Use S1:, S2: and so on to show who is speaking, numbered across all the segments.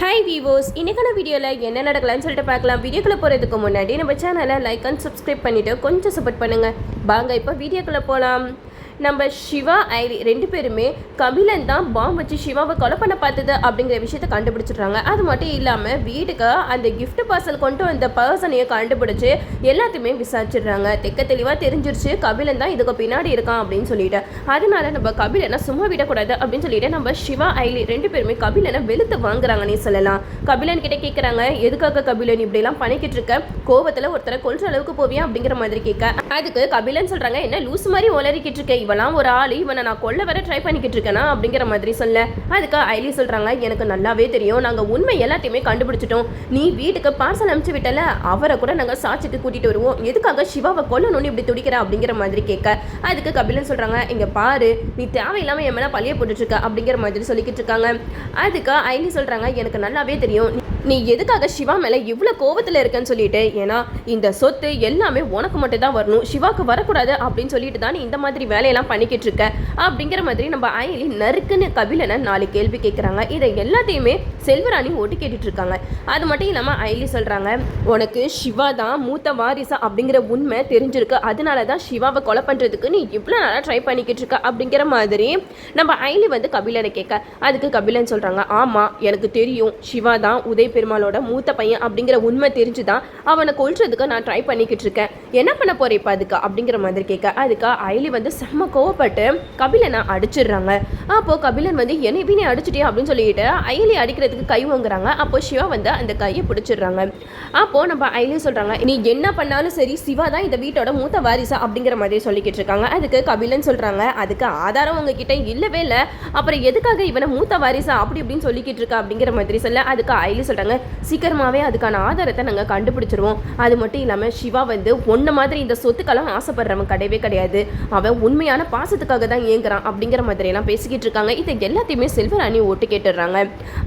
S1: Hi வீவோஸ், இன்னைக்கான வீடியோவில் என்ன நடக்கலாம்னு சொல்லிட்டு பார்க்கலாம். வீடியோக்குள்ளே போகிறதுக்கு முன்னாடி நம்ம சேனலை லைக் அண்ட் சப்ஸ்கிரைப் பண்ணிவிட்டு கொஞ்சம் சப்போர்ட் பண்ணுங்கள். வாங்க இப்போ வீடியோக்குள்ளே போகலாம். நம்ம சிவா ஐலி ரெண்டு பேருமே கபிலன் தான் பாம்பு வச்சு சிவாவை கொலை பண்ண பார்த்தது அப்படிங்கிற விஷயத்த கண்டுபிடிச்சிடுறாங்க. அது மட்டும் இல்லாமல் வீட்டுக்கு அந்த கிஃப்ட் பார்சல் கொண்டு வந்த பர்சனையும் கண்டுபிடிச்சி எல்லாத்தையுமே விசாரிச்சிடுறாங்க. தெக்க தெளிவாக தெரிஞ்சிருச்சு கபிலன் தான் இதுக்கு பின்னாடி இருக்கான் அப்படின்னு சொல்லிட்டு. அதனால நம்ம கபிலனை சும்மா விடக்கூடாது அப்படின்னு சொல்லிட்டு நம்ம சிவா ஐலி ரெண்டு பேருமே கபிலனை வெளுத்து வாங்குறாங்கன்னே சொல்லலாம். கபிலன் கிட்ட கேட்குறாங்க, எதுக்காக கபிலன் இப்படிலாம் பண்ணிக்கிட்டு இருக்க, கோபத்தில் ஒருத்தரை கொல்ற அளவுக்கு போவியா அப்படிங்கிற மாதிரி கேட்க, அதுக்கு கபிலன் சொல்கிறாங்க, என்ன லூஸ் மாதிரி ஒளறிக்கிட்டு இருக்க, இவெல்லாம் ஒரு ஆள், இவனை நான் கொல்ல வர ட்ரை பண்ணிக்கிட்டு இருக்கேனா அப்படிங்கிற மாதிரி சொல்ல. அதுக்கு ஐலி சொல்கிறாங்க, எனக்கு நல்லாவே தெரியும், நாங்கள் உண்மை எல்லாத்தையுமே கண்டுபிடிச்சிட்டோம். நீ வீட்டுக்கு பார்சல் அனுப்பிச்சு விட்டல, அவரை கூட நாங்கள் சாட்சிக்கு கூட்டிகிட்டு வருவோம், எதுக்காக சிவாவை கொல்லணும்னு இப்படி துடிக்கிற அப்படிங்கிற மாதிரி கேட்க, அதுக்கு கபிலன் சொல்கிறாங்க, இங்கே பாரு, நீ தேவையில்லாமல் என் மேலே பழிய போட்டுட்ருக்க அப்படிங்கிற மாதிரி சொல்லிக்கிட்டு இருக்காங்க. அதுக்கு ஐலி சொல்கிறாங்க, எனக்கு நல்லாவே தெரியும் நீ எதுக்காக சிவா மேலே இவ்வளோ கோவத்தில் இருக்கன்னு சொல்லிட்டு, ஏன்னா இந்த சொத்து எல்லாமே உனக்கு மட்டும் தான் வரணும், சிவாவுக்கு வரக்கூடாது அப்படின்னு சொல்லிட்டு தான் நீ இந்த மாதிரி வேலையெல்லாம் பண்ணிக்கிட்டு இருக்க அப்படிங்கிற மாதிரி நம்ம ஐலி நறுக்குன்னு கபிலனை 4 கேள்வி கேட்குறாங்க. இதை எல்லாத்தையுமே செல்வராணி ஓட்டி கேட்டுட்டு இருக்காங்க. அது மட்டும் இல்லாமல் ஐலி சொல்கிறாங்க, உனக்கு சிவா தான் மூத்த வாரிசா அப்படிங்கிற உண்மை தெரிஞ்சிருக்கு, அதனால தான் சிவாவை கொலை பண்ணுறதுக்கு நீ இவ்வளோ நாளாக ட்ரை பண்ணிக்கிட்டு இருக்க அப்படிங்கிற மாதிரி நம்ம ஐலி வந்து கபிலனை கேட்க, அதுக்கு கபிலன் சொல்கிறாங்க, ஆமாம் எனக்கு தெரியும், சிவா தான் உதய பெருமாளோட மூத்த பையன் அப்படிங்கிற உண்மை தெரிஞ்சுதான் அவனை கொல்றதுக்கு நான் ட்ரை பண்ணிக்கிட்டு இருக்கேன், என்ன பண்ண போறேன் இப்போ அதுக்கு அப்படிங்கிற மாதிரி கேட்க, அதுக்கு ஐலி வந்து செம்ம கோவப்பட்டு கபிலனை அடிச்சிடுறாங்க. அப்போ கபிலன் வந்து என்னை நீ அடிச்சிட்டே அப்படின்னு சொல்லிட்டு ஐலி அடிக்கிறதுக்கு கை வாங்குறாங்க. அப்போ சிவா வந்து அந்த கையை பிடிச்சிடுறாங்க. அப்போ நம்ம ஐலி சொல்றாங்க, நீ என்ன பண்ணாலும் சரி, சிவா தான் இந்த வீட்டோட மூத்த வாரிசா அப்படிங்கிற மாதிரி சொல்லிக்கிட்டு இருக்காங்க. அதுக்கு கபிலன் சொல்றாங்க, அதுக்கு ஆதாரம் உங்ககிட்ட இல்லவே இல்லை, அப்புறம் எதுக்காக இவனை மூத்த வாரிசா அப்படி இப்படின்னு சொல்லிக்கிட்டு இருக்கா அப்படிங்கிற மாதிரி சொல்ல, அதுக்கு ஐலி சொல்றாங்க, சீக்கிரமாவே அதுக்கான ஆதாரத்தை நாங்கள் கண்டுபிடிச்சிருவோம். அது மட்டும் இல்லாமல் சிவா வந்து ஒன்ன மாதிரி இந்த சொத்துக்கெல்லாம் ஆசைப்படுறவன் கிடையவே கிடையாது, அவன் உண்மையான பாசத்துக்காக தான் ஏங்குறான் அப்படிங்கிற மாதிரி எல்லாம் பேசிக்கிட்டு இருக்காங்க. இதை எல்லாத்தையுமே செல்வராணி ஓட்டு கேட்டுடுறாங்க.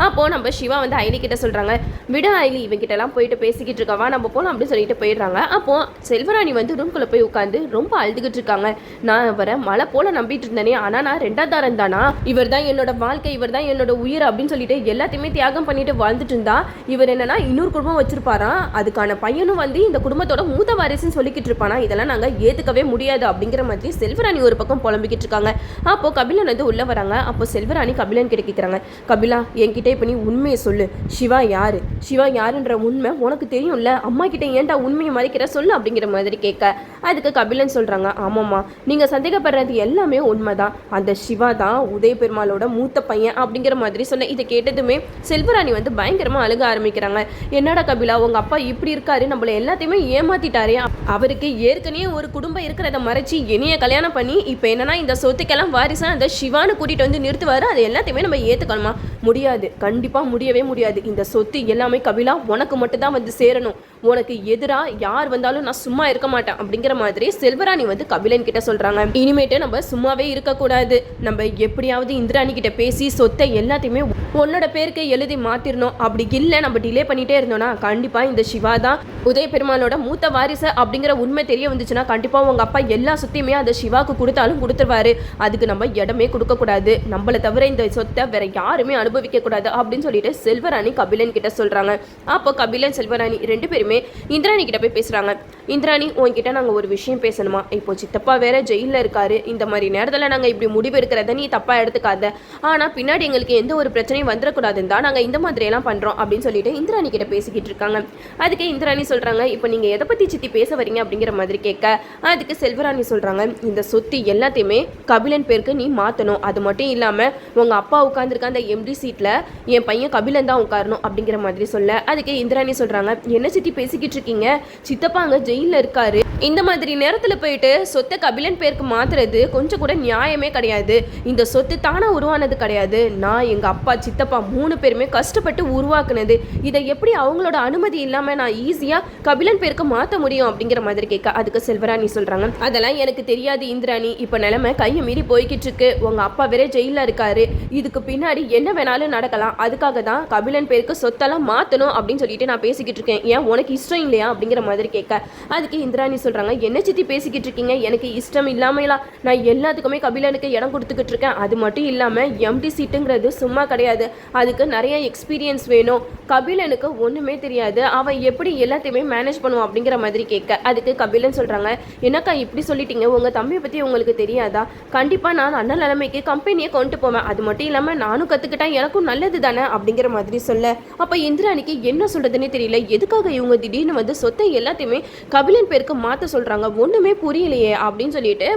S1: அப்போ நம்ம சிவா வந்து ஐலி கிட்ட சொல்றாங்க, விட ஐலி இவங்கிட்ட எல்லாம் போயிட்டு பேசிக்கிட்டு இருக்கவா, நம்ம போலாம் அப்படின்னு சொல்லிட்டு போயிடுறாங்க. அப்போ செல்வராணி வந்து ரூம்குள்ள போய் உட்காந்து ரொம்ப அழுதுகிட்டு இருக்காங்க. நான் அவரை மழை போல நம்பிட்டு இருந்தேனே, ஆனா நான் 2ஆம் தாரம் தானா, இவர் தான் என்னோட வாழ்க்கை, இவர் தான் என்னோட உயிர் அப்படின்னு சொல்லிட்டு எல்லாத்தையுமே தியாகம் பண்ணிட்டு வாழ்ந்துட்டு இருந்தா, இவர் என்னன்னா இன்னொரு குடும்பம் வச்சிருப்பாராம், அதுக்கான பையனும் வந்து இந்த குடும்பத்தோட மூத்த வாரிசுன்னு சொல்லிக்கிட்டு இருப்பானா, இதெல்லாம் நாங்க ஏத்துக்கவே முடியாது அப்படிங்கிற மாதிரி செல்வராணி ஒரு பக்கம் புலம்பிக்கிட்டு இருக்காங்க. அப்போ கபிலன் வந்து உள்ள வராங்க. அப்போ செல்வராணி கபிலன் கிட்ட கேட்குறாங்க, கபிலா என்கிட்ட இப்போ நீ உண்மையை சொல்லு, சிவா யாரு, சிவா யாருன்ற உண்மை உனக்கு தெரியும்ல, அம்மா கிட்ட ஏன்டா உண்மையை மறைக்கிற சொல்லு அப்படிங்கிற மாதிரி கேட்க, அதுக்கு கபிலன் சொல்றாங்க, ஆமாம்மா நீங்க சந்தேகப்படுறது எல்லாமே உண்மைதான், அந்த சிவா தான் உதய பெருமாளோட மூத்த பையன் அப்படிங்கிற மாதிரி சொன்ன. இதை கேட்டதுமே செல்வராணி வந்து பயங்கரமா அழுக ஆரம்பிக்கிறாங்க. என்னடா கபிலா, உங்க அப்பா இப்படி இருக்காரு, நம்மள எல்லாத்தையுமே ஏமாத்திட்டாரே, அவருக்கு ஏற்கனவே ஒரு குடும்பம் இருக்கிறத மறைச்சி என்னைய கல்யாணம் பண்ணி இப்போ என்னன்னா இந்த சொத்துக்கெல்லாம் வாரிசா அந்த சிவான்னு கூட்டிட்டு வந்து நிறுத்துவாரு, அது எல்லாத்தையுமே நம்ம ஏத்துக்கணுமா, முடியாது, கண்டிப்பா முடியவே முடியாது, இந்த சொத்து எல்லாமே கபிலா உனக்கு மட்டும் தான் வந்து சேரணும், உனக்கு எதிராக யார் வந்தாலும் நான் சும்மா இருக்க மாட்டேன் அப்படிங்கிற மாதிரி செல்வராணி வந்து கபிலன் கிட்ட சொல்றாங்க. இனிமேட்டு நம்ம சும்மாவே இருக்கக்கூடாது, நம்ம எப்படியாவது இந்திராணி கிட்ட பேசி சொத்தை எல்லாத்தையுமே உன்னோட பேருக்கு எழுதி மாத்திரணும், அப்படி இல்லை நம்ம டிலே பண்ணிட்டே இருந்தோம்னா கண்டிப்பா இந்த சிவா தான் உதய பெருமாளோட மூத்த வாரிசு அப்படிங்கிற உண்மை தெரிய வந்துச்சுன்னா கண்டிப்பா உங்க அப்பா எல்லா சொத்தையுமே அந்த சிவாக்கு கொடுத்தாலும் கொடுத்துருவாரு, அதுக்கு நம்ம இடமே கொடுக்க கூடாது, நம்மளை தவிர இந்த சொத்தை வேற யாருமே அனுபவிக்க கூடாது அப்படின்னு சொல்லிட்டு செல்வராணி கபிலன் கிட்ட சொல்றாங்க. அப்போ கபிலன் செல்வராணி ரெண்டு பேருமே இந்திராணி கிட்ட போய் பேசுறாங்க. இந்திராணி உன்கிட்ட நாங்கள் ஒரு விஷயம் பேசணுமா, இப்போ சித்தப்பா வேற ஜெயிலில் இருக்காரு, இந்த மாதிரி நேரத்தில் நாங்கள் இப்படி முடிவு எடுக்கிறத நீ தப்பா எடுத்துக்காத, ஆனா பின்னாடி எங்களுக்கு எந்த ஒரு பிரச்சனையும் வந்துடக்கூடாதுன்னு தான் நாங்கள் இந்த மாதிரி எல்லாம் பண்றோம் அப்படின்னு சொல்லிட்டு இந்திராணி கிட்ட பேசிக்கிட்டு இருக்காங்க. அதுக்கு இந்திராணி சொல்றாங்க, இப்போ நீங்க எதை பத்தி சித்தி பேச வரீங்க அப்படிங்கிற மாதிரி கேட்க, அதுக்கு செல்வராணி சொல்றாங்க, இந்த சொத்து எல்லாத்தையுமே கபிலன் பேருக்கு நீ மாத்தணும், அது மட்டும் இல்லாம உங்க அப்பா உட்கார்ந்துருக்க அந்த எம்டி சீட்ல என் பையன் கபிலன் தான் உட்காரணும் அப்படிங்கிற மாதிரி சொல்ல, அதுக்கு இந்திராணி சொல்றாங்க, என்ன சித்தி பேசிக்கிட்டு இருக்கீங்க, சித்தப்பா அங்க ஜெயிலில் இருக்காரு, இந்த மாதிரி நேரத்தில் போயிட்டு சொத்தை கபிலன் பேருக்கு மாத்துறது கொஞ்சம் கூட நியாயமே கிடையாது, இந்த சொத்து தானா உருவானது கிடையாது, நான் எங்க அப்பா சித்தப்பா 3 பேருமே கஷ்டப்பட்டு உருவாக்குனது, இதை எப்படி அவங்களோட அனுமதி இல்லாம நான் ஈஸியா கபிலன் பேருக்கு மாற்ற முடியும் அப்படிங்கிற மாதிரி கேட்க, அதுக்கு செல்வராணி சொல்றாங்க, அதெல்லாம் எனக்கு தெரியாது இந்திராணி, இப்போ நிலைமை கையை மீறி போய்கிட்டு இருக்கு, உங்க அப்பா வேற ஜெயிலில் இருக்காரு, இதுக்கு பின்னாடி என்ன வேணாலும் நடக்கலாம், அதுக்காக தான் கபிலன் பேருக்கு சொத்தெல்லாம் மாற்றணும் அப்படின்னு சொல்லிட்டு நான் பேசிக்கிட்டு இருக்கேன், ஏன் உனக்கு இஷ்டம் இல்லையா அப்படிங்கிற மாதிரி கேட்க, அதுக்கு இந்திராணி சொல்கிறாங்க, என்ன சித்தி பேசிக்கிட்டு இருக்கீங்க, எனக்கு இஷ்டம் இல்லாமலாம் நான் எல்லாத்துக்குமே கபிலனுக்கு இடம் கொடுத்துக்கிட்டு இருக்கேன். அது மட்டும் இல்லாமல் எம்டி சீட்டுங்கிறது சும்மா கிடையாது, அதுக்கு நிறைய எக்ஸ்பீரியன்ஸ் வேணும். கபிலனுக்கு ஒன்றுமே தெரியாது, அவன் எப்படி எல்லாத்தையுமே மேனேஜ் பண்ணுவான் அப்படிங்கிற மாதிரி கேட்க அதுக்கு கபிலன் சொல்கிறாங்க, என்னக்கா இப்படி சொல்லிட்டீங்க, உங்கள் தம்பியை பற்றி உங்களுக்கு தெரியாதா? கண்டிப்பாக நான் நல்ல நிலைமைக்கு கம்பெனியை கொண்டு போவேன், அது மட்டும் இல்லாமல் நானும் கற்றுக்கிட்டா எனக்கும் நல்லது தானே அப்படிங்கிற மாதிரி சொல்ல அப்போ இந்திராணிக்கு என்ன சொல்கிறதுனே தெரியல. எதுக்காக இவங்க திடீர்னு வந்து சொத்தை எல்லாத்தையுமே கபிலன் பேருக்கு மாற்ற சொல்கிறாங்க, ஒன்றுமே புரியலையே அப்படின்னு சொல்லிட்டு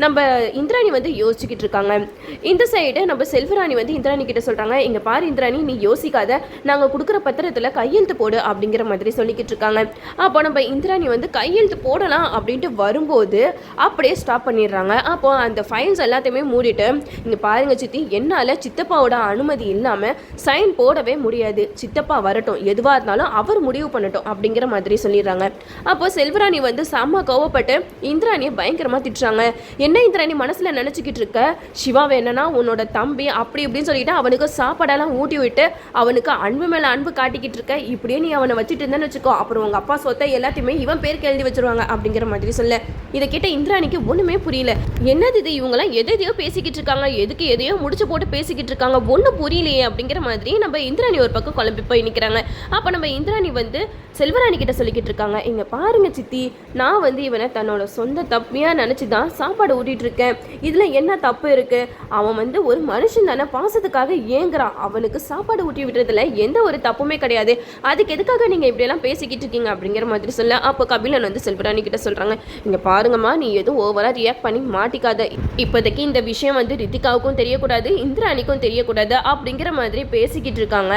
S1: நம்ம இந்திராணி வந்து யோசிச்சுக்கிட்டு இருக்காங்க. இந்த சைடு நம்ம செல்வராணி வந்து இந்திராணி கிட்ட சொல்கிறாங்க, இங்கே பாரு இந்திராணி, நீ யோசிக்காத, நாங்கள் கொடுக்குற பத்திரத்தில் கையெழுத்து போடு அப்படிங்கிற மாதிரி சொல்லிக்கிட்டு இருக்காங்க. அப்போ நம்ம இந்திராணி வந்து கையெழுத்து போடலாம் அப்படின்ட்டு வரும்போது அப்படியே ஸ்டாப் பண்ணிடுறாங்க. அப்போ அந்த ஃபைல்ஸ் எல்லாத்தையுமே மூடிட்டு, இங்கே பாருங்க சித்தி, என்னால் சித்தப்பாவோட அனுமதி இல்லாமல் சைன் போடவே முடியாது, சித்தப்பா வரட்டும், எதுவாக இருந்தாலும் அவர் முடிவு பண்ணட்டும் அப்படிங்கிற மாதிரி சொல்லிடுறாங்க. அப்போ செல்வராணி வந்து செம்ம கோவப்பட்டு இந்திராணியை பயங்கரமாக திட்டுறாங்க. என்ன இந்திராணி மனசில் நினச்சிக்கிட்டு இருக்க, சிவா வேணுன்னா உன்னோட தம்பி அப்படி இப்படின்னு சொல்லிட்டு அவனுக்கு சாப்பாடெல்லாம் ஊட்டி விட்டு அவனுக்கு அன்பு மேலே அன்பு காட்டிக்கிட்டு இருக்க, இப்படியே நீ அவனை வச்சுட்டு இருந்தேன்னு வச்சுக்கோ, அப்புறம் உங்கள் அப்பா சொத்தை எல்லாத்தையுமே இவன் பேருக்கு எழுதி வச்சிருவாங்க அப்படிங்கிற மாதிரி சொல்ல இதை கேட்ட இந்திராணிக்கு ஒன்றுமே புரியல. என்னது இது, இவங்களாம் எதையோ பேசிக்கிட்டு இருக்காங்க, எதுக்கு எதையோ முடிச்சு போட்டு பேசிக்கிட்டு இருக்காங்க, ஒன்றும் புரியலையே அப்படிங்கிற மாதிரி நம்ம இந்திராணி ஒரு பக்கம் குழம்பி போய் நிற்கிறாங்க. அப்போ நம்ம இந்திராணி வந்து செல்வராணி கிட்ட சொல்லிக்கிட்டு இருக்காங்க, இங்கே பாருங்க சித்தி, நான் வந்து இவனை தன்னோட சொந்த தப்பியாக நினச்சி தான் சாப்பாடு ஊட்டிகிட்டு இருக்கேன், இதில் என்ன தப்பு இருக்குது, அவன் வந்து ஒரு மனுஷன் தானே, பாசத்துக்காக ஏங்குறான், அவனுக்கு சாப்பாடு ஊட்டி விடுறதுல எந்த ஒரு தப்புமே கிடையாது, அதுக்கு எதுக்காக நீங்கள் இப்படியெல்லாம் பேசிக்கிட்டு இருக்கீங்க அப்படிங்கிற மாதிரி சொல்ல அப்போ கபிலன் வந்து செல்வராணி கிட்ட சொல்கிறாங்க, இங்கே பாருங்கம்மா, நீ எதுவும் ஓவராக ரியாக்ட் பண்ணி மாட்டிக்காத, இப்போதைக்கு இந்த விஷயம் வந்து ரித்திகாவுக்கும் தெரியக்கூடாது, இந்திராணிக்கும் தெரியக்கூடாது அப்படிங்கிற மாதிரி பேசிக்கிட்டு இருக்காங்க.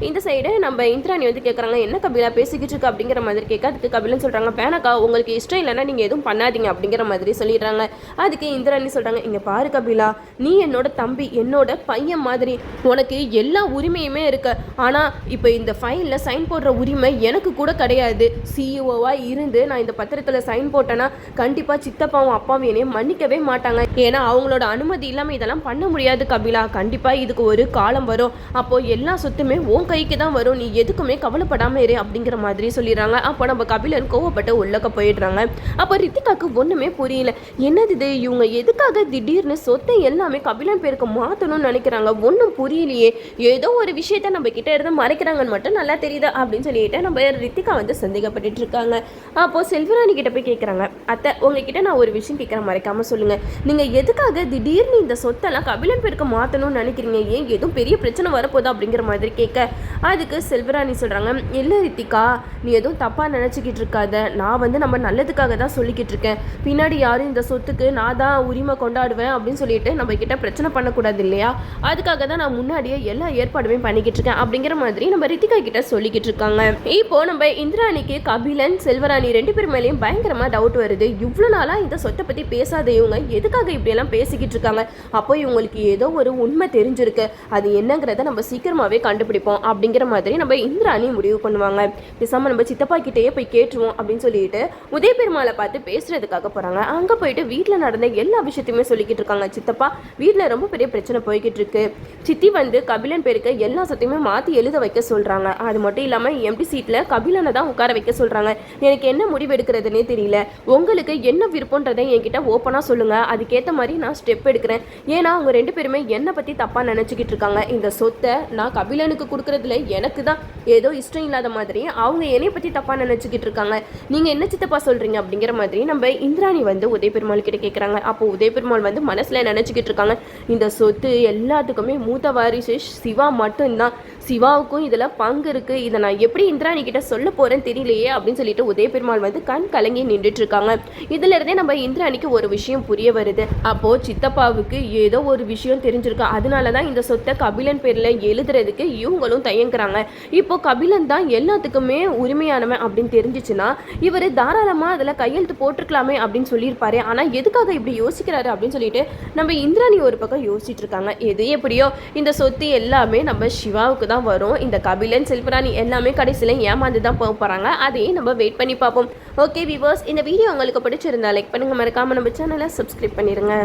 S1: இந்த சைடு நம்ம இந்திராணி வந்து கேட்குறாங்க, என்ன கபிலா பேசிக்கிட்டு இருக்கு அப்படிங்கிற மாதிரி கேட்க அதுக்கு கபிலன் சொல்கிறாங்க, பேனக்கா உங்களுக்கு இஷ்டம் இல்லைன்னா நீங்கள் எதுவும் பண்ணாதீங்க அப்படிங்கிற மாதிரி சொல்லிடுறாங்க. அதுக்கு இந்திராணி சொல்கிறாங்க, இங்கே பாரு கபிலா, நீ என்னோட தம்பி, என்னோட பையன் மாதிரி, உனக்கு எல்லா உரிமையுமே இருக்கு, ஆனால் இப்போ இந்த ஃபைலில் சைன் போடுற உரிமை எனக்கு கூட கிடையாது. சிஇஓவாக இருந்து நான் இந்த பத்திரத்தில் சைன் போட்டேன்னா கண்டிப்பாக சித்தப்பாவும் அப்பாவும் என்னையும் மன்னிக்கவே மாட்டாங்க, ஏன்னா அவங்களோட அனுமதி இல்லாமல் இதெல்லாம் பண்ண முடியாது கபிலா, கண்டிப்பாக இதுக்கு ஒரு காலம் வரும், அப்போது எல்லா சொத்துமே உன் கைக்கு தான் வரும், நீ எதுக்குமே கவலைப்படாமல் இரு அப்படிங்கிற மாதிரி சொல்லிடுறாங்க. அப்போ நம்ம கபிலன் கோவப்பட்டு உள்ளக்க போயிடுறாங்க. அப்போ ரித்திகாக்கு ஒன்றுமே புரியல, என்னது இது, இவங்க எதுக்காக திடீர்னு சொத்தை எல்லாமே கபிலன் பேருக்கு மாற்றணும்னு நினைக்கிறாங்க, ஒன்றும் புரியலையே, ஏதோ ஒரு விஷயத்த நம்ம கிட்ட இருந்து மறைக்கிறாங்கன்னு மட்டும் நல்லா தெரியுது அப்படின்னு சொல்லிட்டு நம்ம ரித்திகா வந்து சந்தேகப்பட்டு இருக்காங்க. அப்போ செல்வராணி கிட்ட போய் கேட்குறாங்க, அத்தை உங்ககிட்ட நான் ஒரு விஷயம் கேட்குறேன், மறைக்காம சொல்லுங்க, நீங்க எதுக்காக திடீர்னு இந்த சொத்தெல்லாம் கபிலன் பேருக்கு மாற்றணும்னு நினைக்கிறீங்க, ஏன் எதுவும் பெரிய பிரச்சனை வரப்போகுது அப்படிங்கிற மாதிரி கேட்க அதுக்கு செல்வராணி சொல்றாங்க, இல்லை ரித்திகா, நீ எதுவும் தப்பாக நினச்சிக்கிட்டு இருக்காத, நான் வந்து நம்ம நல்லதுக்காக தான் சொல்லிக்கிட்டு இருக்கேன், பின்னாடி யாரும் இந்த சொத்துக்கு நான் தான் உரிமை கொண்டாடுவேன் அப்படின்னு சொல்லிட்டு நம்ம கிட்ட பிரச்சனை பண்ணக்கூடாது இல்லையா, அதுக்காக தான் நான் முன்னாடியே எல்லா ஏற்பாடுமே பண்ணிக்கிட்டு இருக்கேன் அப்படிங்கிற மாதிரி நம்ம ரித்திகா கிட்ட சொல்லிக்கிட்டு இருக்காங்க. இப்போ நம்ம இந்திராணிக்கு கபிலன் செல்வராணி ரெண்டு பேர் மேலேயும் பயங்கரமாக டவுட் வருது, இவ்வளோ நாளாக இந்த சொத்தை பற்றி பேசாத இவங்க எதுக்காக இப்படியெல்லாம் பேசிக்கிட்டு இருக்காங்க, அப்போ இவங்களுக்கு ஏதோ ஒரு உண்மை தெரிஞ்சிருக்கு, அது என்னங்கிறத நம்ம சீக்கிரமாகவே கண்டுபிடிப்போம் அப்படிங்கிற மாதிரி நம்ம இந்திராணி முடிவு பண்ணுவாங்க. பேசாமல் நம்ம சித்தப்பா கிட்டேயே போய் கேட்டுருவோம் அப்படின்னு சொல்லிட்டு உதய பெருமாளை பார்த்து பேசுறதுக்காக போகிறாங்க. அங்கே போயிட்டு வீட்டில் நடந்த எல்லா விஷயத்தையுமே சொல்லிக்கிட்டு இருக்காங்க. சித்தப்பா, வீட்டில் ரொம்ப பெரிய பிரச்சனை போய்கிட்டு இருக்கு, சித்தி வந்து கபிலன் பேருக்கு எல்லா சொத்தையுமே மாற்றி எழுத வைக்க சொல்கிறாங்க, அது மட்டும் இல்லாமல் எம்டி சீட்டில் கபிலனை தான் உட்கார வைக்க சொல்கிறாங்க, எனக்கு என்ன முடிவு எடுக்கிறதுனே தெரியல, உங்களுக்கு என்ன விருப்பன்றதை என்கிட்ட ஓப்பனாக சொல்லுங்கள், அதுக்கேற்ற மாதிரி நான் ஸ்டெப் எடுக்கிறேன், ஏன்னா அவங்க ரெண்டு பேருமே என்னை பற்றி தப்பாக நினச்சிக்கிட்டு இருக்காங்க, இந்த சொத்தை நான் கபிலனுக்கு கொடுக்குறதுல எனக்கு தான் ஏதோ இஷ்டம் இல்லாத மாதிரி அவங்க என்னை பற்றி தப்பாக நினச்சிக்கிட்டு இருக்காங்க, நீங்கள் என்ன சித்தப்பா சொல்கிறீங்க அப்படிங்கிற மாதிரி நம்ம இந்திராணி வந்து உதய பெருமாள் கிட்ட கேட்குறாங்க. அப்போ உதய பெருமாள் வந்து மனசில் நினச்சிக்கிட்டு இருக்காங்க, இந்த சொத்து எல்லாத்துக்குமே மூத்த வாரிசு சிவா மட்டும்தான், சிவாவுக்கும் இதில் பங்கு இருக்குது, இதை நான் எப்படி இந்திராணி கிட்ட சொல்ல போகிறேன்னு தெரியலையே அப்படின்னு சொல்லிட்டு உதய பெருமாள் வந்து கண் கலங்கி நின்றுட்டு இருக்காங்க. இதுல இருந்தே நம்ம இந்திராணிக்கு ஒரு விஷயம் புரிய வருது, அப்போது சித்தப்பாவுக்கு ஏதோ ஒரு விஷயம் தெரிஞ்சிருக்கு, அதனால தான் இந்த சொத்தை கபிலன் பேரில் எழுதுறதுக்கு இவங்களும் தயங்குறாங்க. இப்போ கபிலன் தான் எல்லாத்துக்குமே உரிமையானவன் அப்படின்னு தெரிஞ்சிச்சுன்னா இவர் தாராளமாக அதில் கையெழுத்து போட்டிருக்கலாமே அப்படின்னு சொல்லியிருப்பாரு, ஆனால் எதுக்காக இப்படி யோசிக்கிறாரு அப்படின்னு சொல்லிட்டு நம்ம இந்திராணி ஒரு பக்கம் யோசிச்சுட்டு இருக்காங்க. எது எப்படியோ இந்த சொத்து எல்லாமே நம்ம சிவாவுக்கு தான் வரும், இந்த கபிலன் செல்வராணி எல்லாமே கடைசியில் ஏமாந்து தான் போக போகிறாங்க, அதையும் நம்ம வெயிட் பண்ணி பார்ப்போம். ஓகே வியூவர்ஸ், இந்த வீடியோ உங்களுக்கு பிடிச்சிருந்தா லைக் பண்ணுங்கள், மறக்காமல் நம்ம சேனலை சப்ஸ்கிரைப் பண்ணிடுங்க.